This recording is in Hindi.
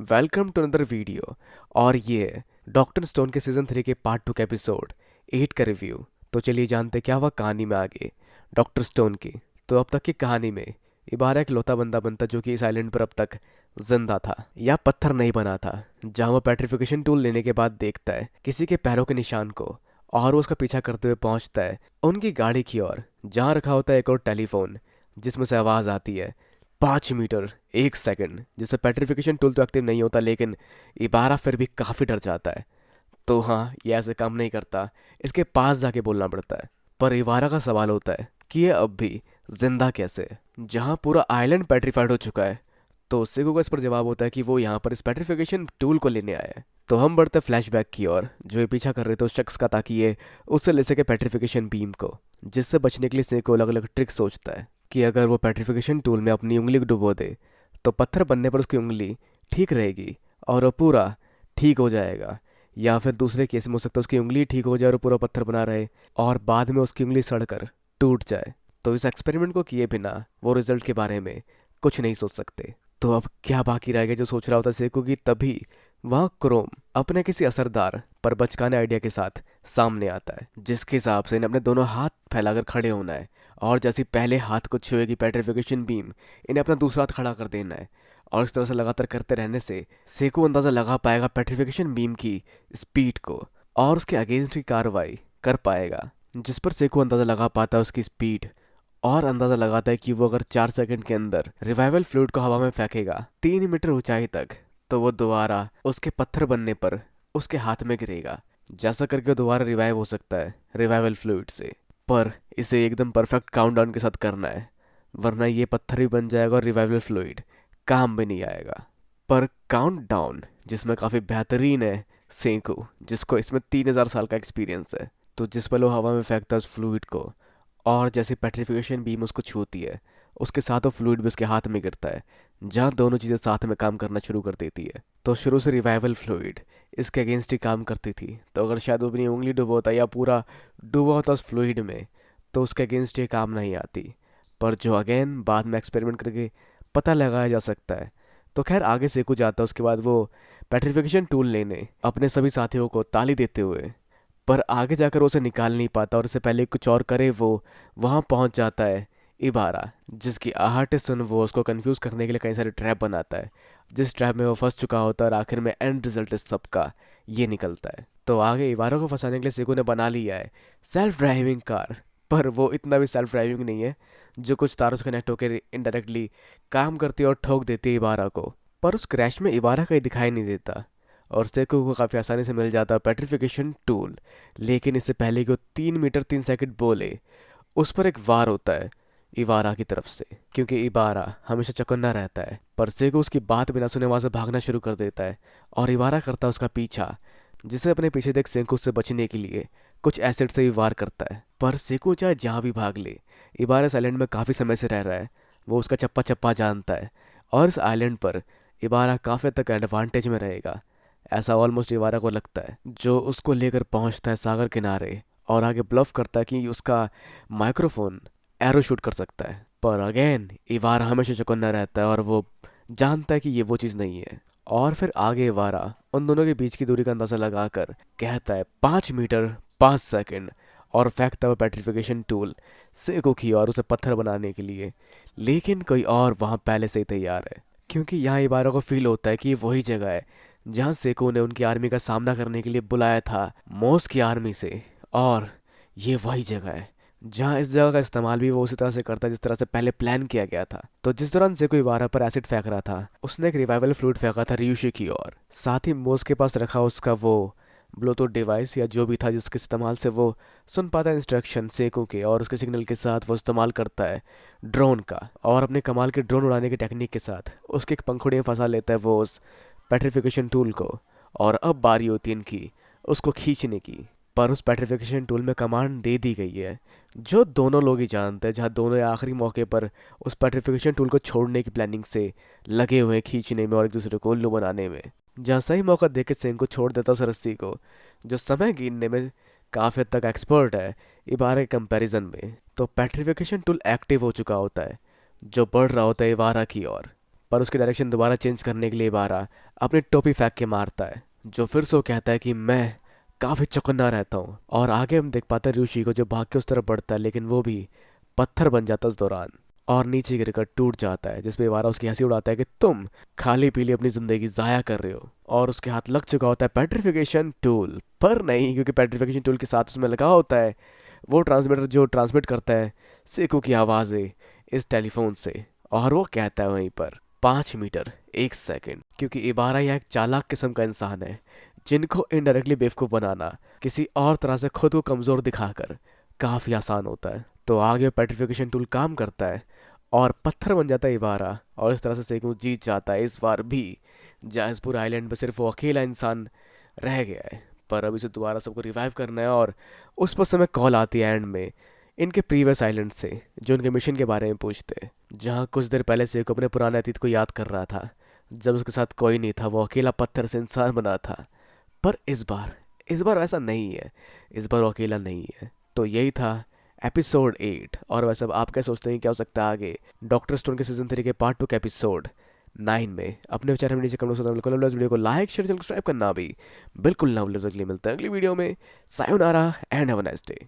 Welcome to another video. और ये है डॉक्टर स्टोन के सीज़न 3 के पार्ट 2 का एपिसोड 8 का रिव्यू। तो चलिए जानते क्या हुआ कहानी में आगे डॉक्टर स्टोन की। तो अब तक की कहानी में इबारा एक लौता बंदा बनता जो कि इस आइलैंड पर अब तक जिंदा था या पत्थर नहीं बना था, जहाँ वो पेट्रिफिकेशन टूल लेने के बाद देखता है किसी के पैरों के निशान को और वो उसका पीछा करते हुए पहुंचता है उनकी गाड़ी की ओर, जहाँ रखा होता है एक और टेलीफोन जिसमें से आवाज़ आती है 5 मीटर 1 सेकंड, जिससे पेट्रिफिकेशन टूल तो एक्टिव नहीं होता, लेकिन इबारा फिर भी काफ़ी डर जाता है। तो हाँ, ये ऐसे काम नहीं करता, इसके पास जाके बोलना पड़ता है। पर इबारा का सवाल होता है कि ये अब भी जिंदा कैसे है जहाँ पूरा आइलैंड पेट्रीफाइड हो चुका है। तो सेगो का इस पर जवाब होता है कि वो यहाँ पर इस पेट्रिफिकेशन टूल को लेने आया है। तो हम बढ़ते फ्लैशबैक की ओर, जो ये पीछा कर रहे थे उस शख्स का, ताकि ये उससे ले सके पेट्रिफिकेशन बीम को, जिससे बचने के लिए सेको अलग अलग ट्रिक सोचता है कि अगर वो पेट्रिफिकेशन टूल में अपनी उंगली को डुबो दे तो पत्थर बनने पर उसकी उंगली ठीक रहेगी और वो पूरा ठीक हो जाएगा। या फिर दूसरे केस में हो सकता है उसकी उंगली ठीक हो जाए और पूरा पत्थर बना रहे और बाद में उसकी उंगली सड़कर टूट जाए। तो इस एक्सपेरिमेंट को किए बिना वो रिजल्ट के बारे में कुछ नहीं सोच सकते। तो अब क्या बाकी रह गया जो सोच रहा होता सेको की, तभी वहाँ क्रोम अपने किसी असरदार पर बचकाने आइडिया के साथ सामने आता है, जिसके हिसाब से इन्हें अपने दोनों हाथ फैलाकर खड़े होना है और जैसे पहले हाथ को छुएगी पेट्रिफिकेशन बीम, इन्हें अपना दूसरा हाथ खड़ा कर देना है। और इस तरह से लगातार करते रहने से सेको अंदाज़ा लगा पाएगा पेट्रिफिकेशन बीम की स्पीड को और उसके अगेंस्ट की कार्रवाई कर पाएगा, जिस पर सेको अंदाज़ा लगा पाता है उसकी स्पीड और अंदाज़ा लगाता है कि वो अगर 4 सेकंड के अंदर रिवाइवल फ्लूइड को हवा में फेंकेगा 3 मीटर ऊंचाई तक, तो वो दोबारा उसके पत्थर बनने पर उसके हाथ में गिरेगा। जैसा करके वो दोबारा रिवाइव हो सकता है रिवाइवल फ्लूइड से। पर इसे एकदम परफेक्ट काउंटडाउन के साथ करना है, वरना ये पत्थर भी बन जाएगा और रिवाइवल फ्लूइड काम भी नहीं आएगा। पर काउंटडाउन जिसमें काफ़ी बेहतरीन है सेंकू, जिसको इसमें 3,000 साल का एक्सपीरियंस है। तो जिस पल वो हवा में फेंकता है उस फ्लूइड को और जैसे पेट्रिफिकेशन बीम उसको छूती है, उसके साथ वो फ्लूइड भी उसके हाथ में गिरता है, जहाँ दोनों चीज़ें साथ में काम करना शुरू कर देती है। तो शुरू से रिवाइवल फ्लूइड इसके अगेंस्ट ही काम करती थी, तो अगर शायद वो अपनी उंगली डुबोता या पूरा डूबा होता उस फ्लूइड में तो उसके अगेंस्ट ये काम नहीं आती। पर जो अगेन बाद में एक्सपेरिमेंट करके पता लगाया जा सकता है। तो खैर आगे से कुछ आता है, उसके बाद वो पेट्रिफिकेशन टूल लेने अपने सभी साथियों को ताली देते हुए, पर आगे जाकर वो उसे निकाल नहीं पाता और इससे पहले कुछ और करे वो वहाँ पहुँच जाता है इबारा, जिसकी आहट सुन वो उसको कंफ्यूज करने के लिए कई सारे ट्रैप बनाता है, जिस ट्रैप में वो फंस चुका होता है और आखिर में एंड रिजल्ट इस सबका ये निकलता है। तो आगे इबारा को फंसाने के लिए सेगो ने बना लिया है सेल्फ ड्राइविंग कार, पर वो इतना भी सेल्फ ड्राइविंग नहीं है, जो कुछ तारों से कनेक्ट होकर इनडायरेक्टली काम करती है और ठोक देती है इबारा को। पर उस क्रैश में इबारा कहीं दिखाई नहीं देता और सेको को काफ़ी आसानी से मिल जाता है पेट्रिफिकेशन टूल। लेकिन इससे पहले कि वो 3 मीटर 3 सेकंड बोले, उस पर एक वार होता है इबारा की तरफ से, क्योंकि इबारा हमेशा चौकन्ना रहता है। पर सेको उसकी बात बिना सुने वहाँ से भागना शुरू कर देता है और इबारा करता है उसका पीछा, जिसे अपने पीछे देख सेको से बचने के लिए कुछ एसिड से भी वार करता है। पर सेको चाहे जहाँ भी भाग ले, इबारा इस आइलैंड में काफ़ी समय से रह रहा है, वो उसका चप्पा चप्पा जानता है और इस आइलैंड पर इबारा काफ़ी तक एडवांटेज में रहेगा, ऐसा ऑलमोस्ट इबारा को लगता है। जो उसको लेकर पहुंचता है सागर किनारे और आगे ब्लफ करता है कि उसका माइक्रोफोन एरो शूट कर सकता है। पर अगेन इबारा हमेशा चौकन्ना रहता है और वो जानता है कि ये वो चीज़ नहीं है। और फिर आगे इबारा उन दोनों के बीच की दूरी का अंदाज़ा लगाकर कहता है 5 मीटर 5 सेकंड और फेंकता हुआ पेट्रिफिकेशन टूल सेको की और उसे पत्थर बनाने के लिए। लेकिन कोई और वहाँ पहले से ही तैयार है, क्योंकि यहाँ इबारा को फील होता है कि ये वही जगह है जहाँ सेको ने उनकी आर्मी का सामना करने के लिए बुलाया था मोस की आर्मी से। और ये वही जगह है जहाँ इस जगह का इस्तेमाल भी वो उसी तरह से करता है जिस तरह से पहले प्लान किया गया था। तो जिस दौरान सेको इबारा पर एसिड फेंक रहा था, उसने एक रिवाइवल फ्लूइड फेंका था रियूशी की ओर। साथ ही मोस के पास रखा उसका वो ब्लूटूथ डिवाइस या जो भी था, जिसके इस्तेमाल से वो सुन पाता है इंस्ट्रक्शन सेको के, और उसके सिग्नल के साथ वो इस्तेमाल करता है ड्रोन का और अपने कमाल के ड्रोन उड़ाने की टेक्निक के साथ उसके एक पंखुड़ी में फंसा लेता है वो उस पेट्रिफिकेशन टूल को। और अब बारी होती है इनकी उसको खींचने की। पर उस पेट्रिफिकेशन टूल में कमांड दे दी गई है जो दोनों लोग ही जानते हैं, जहाँ दोनों आखिरी मौके पर उस पेट्रिफिकेशन टूल को छोड़ने की प्लानिंग से लगे हुए हैं, खींचने में और एक दूसरे को उल्लू बनाने में। जहाँ सही मौका देख के सेन को छोड़ देता उस रस्सी को, जो समय गिनने में काफ़ी हद तक एक्सपर्ट है इबारा के कंपैरिजन में। तो पेट्रिफिकेशन टूल एक्टिव हो चुका होता है, जो बढ़ रहा होता है इबारा की ओर। पर उसकी डायरेक्शन दोबारा चेंज करने के लिए इबारा अपनी टोपी फेंक के मारता है, जो फिर से वो कहता है कि मैं काफ़ी चौकन्ना रहता हूँ। और आगे हम देख पाते हैं ऋषि को जो भाग के उस तरफ बढ़ता है, लेकिन वो भी पत्थर बन जाता है उस दौरान और नीचे गिरकर टूट जाता है, जिसपे इबारा उसकी हंसी उड़ाता है कि तुम खाली पीली अपनी जिंदगी जाया कर रहे हो। और उसके हाथ लग चुका होता है पेट्रिफिकेशन टूल, पर नहीं, क्योंकि पेट्रिफिकेशन टूल के साथ उसमें लगा होता है वो ट्रांसमीटर जो ट्रांसमिट करता है सेको की आवाज़ें इस टेलीफोन से। और वो कहता है वहीं पर 5 मीटर 1 सेकंड, क्योंकि इबारा यह एक चालाक किस्म का इंसान है जिनको इनडायरेक्टली बेवकूफ़ बनाना किसी और तरह से खुद को कमज़ोर दिखाकर काफ़ी आसान होता है। तो आगे पेट्रिफिकेशन टूल काम करता है और पत्थर बन जाता है इबारा, और इस तरह से सेकू जीत जाता है इस बार भी, जहाँ इस पूरे आइलैंड पर सिर्फ वो अकेला इंसान रह गया है। पर अब इसे दोबारा सबको रिवाइव करना है और उस पर समय कॉल आती है एंड में इनके प्रीवियस आइलैंड से, जो उनके मिशन के बारे में पूछते हैं, जहाँ कुछ देर पहले सेको अपने पुराने अतीत को याद कर रहा था जब उसके साथ कोई नहीं था, वो अकेला पत्थर से इंसान बना था। पर इस बार ऐसा नहीं है, इस बार वो अकेला नहीं है। तो यही था एपिसोड 8। और वैसे अब आप क्या सोचते हैं क्या हो सकता है आगे डॉक्टर स्टोन के सीजन 3 के पार्ट 2 के एपिसोड 9 में? अपने विचार हमें नीचे कमेंट में बिल्कुल वीडियो को लाइक शेयर सब्सक्राइब करना भी बिल्कुल ना भूलें। अगली मिलते हैं अगली वीडियो में। Sayonara and have a nice day.